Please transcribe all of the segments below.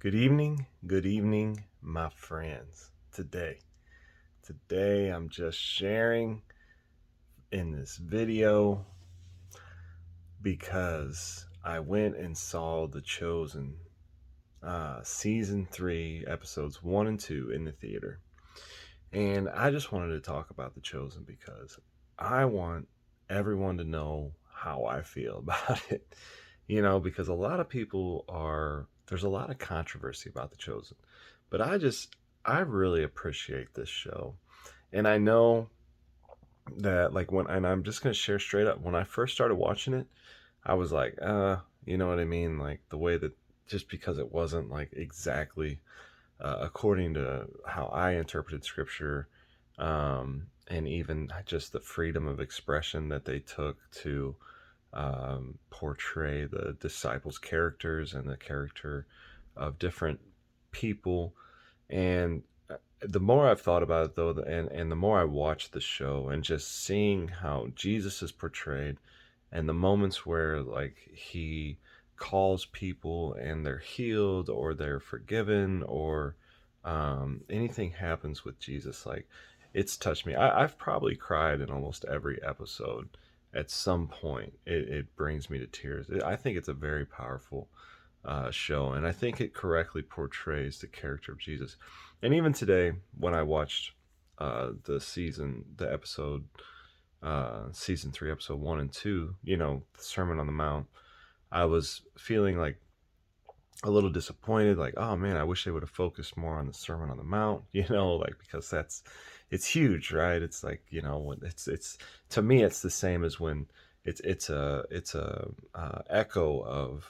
Good evening, my friends. Today I'm just sharing in this video because I went and saw The Chosen season 3, episodes 1 and 2 in the theater. And I just wanted to talk about The Chosen because I want everyone to know how I feel about it. Because a lot of people there's a lot of controversy about The Chosen. But I really appreciate this show. And I know that and I'm just going to share straight up, when I first started watching it, I was like, you know what I mean? Like the way that, just because it wasn't like exactly according to how I interpreted scripture, and even just the freedom of expression that they took to portray the disciples' characters and the character of different people. And the more I've thought about it, though, and the more I watch the show and just seeing how Jesus is portrayed, and the moments where like he calls people and they're healed or they're forgiven, or anything happens with Jesus, like it's touched me. I've probably cried in almost every episode at some point. It brings me to tears. I think it's a very powerful show, and I think it correctly portrays the character of Jesus. And even today, when I watched the episode, season 3, episode 1 and 2, the Sermon on the Mount, I was feeling like a little disappointed, like, oh man, I wish they would have focused more on the Sermon on the Mount, like, because it's huge, right? It's like, it's to me, it's the same as when it's a echo of,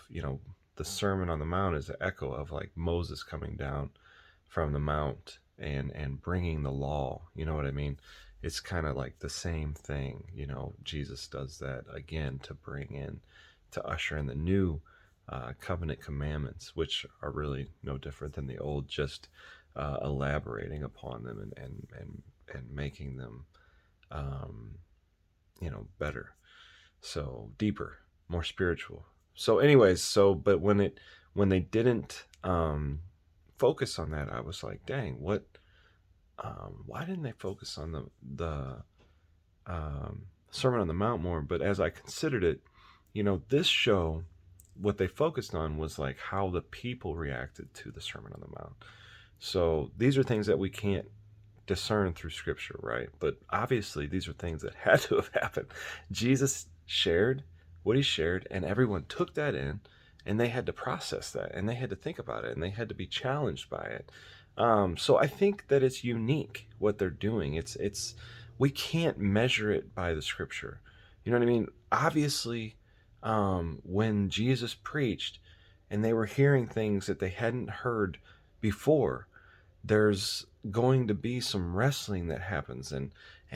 the Sermon on the Mount is an echo of like Moses coming down from the mount and bringing the law. You know what I mean? It's kind of like the same thing. Jesus does that again to usher in the new covenant commandments, which are really no different than the old, just elaborating upon them and making them, um, better. So deeper, more spiritual. So, anyways, but when they didn't focus on that, I was like, dang, what? Why didn't they focus on the Sermon on the Mount more? But as I considered it, this show, what they focused on was like how the people reacted to the Sermon on the Mount. So these are things that we can't discern through scripture, right? But obviously these are things that had to have happened. Jesus shared what he shared, and everyone took that in, and they had to process that, and they had to think about it, and they had to be challenged by it. So I think that it's unique what they're doing. It's we can't measure it by the scripture. You know what I mean? Obviously, when Jesus preached, and they were hearing things that they hadn't heard before, there's going to be some wrestling that happens, and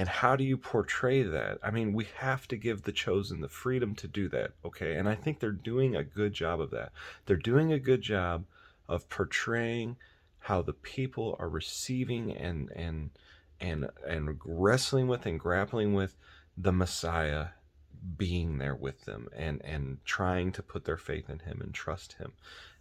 how do you portray that? I mean, we have to give the chosen the freedom to do that, okay? And I think they're doing a good job of that. They're doing a good job of portraying how the people are receiving and wrestling with and grappling with the Messiah being there with them, and trying to put their faith in him and trust him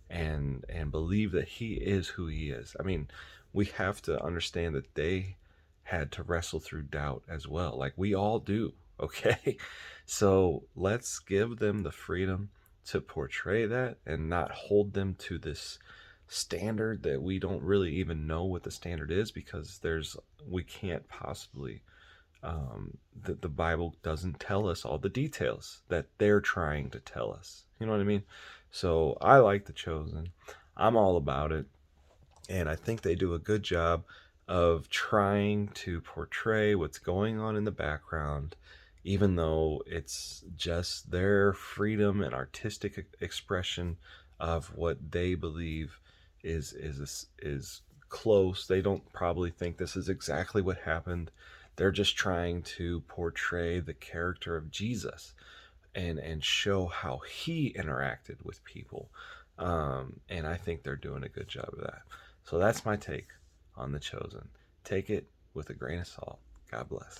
and believe that he is who he is. I mean, we have to understand that they had to wrestle through doubt as well, like we all do, okay? So let's give them the freedom to portray that and not hold them to this standard that we don't really even know what the standard is, because we can't possibly, the Bible doesn't tell us all the details that they're trying to tell us. You know what I mean? So I like The Chosen. I'm all about it. And I think they do a good job of trying to portray what's going on in the background, even though it's just their freedom and artistic expression of what they believe is close. They don't probably think this is exactly what happened. They're just trying to portray the character of Jesus and show how he interacted with people. And I think they're doing a good job of that. So that's my take on The Chosen. Take it with a grain of salt. God bless.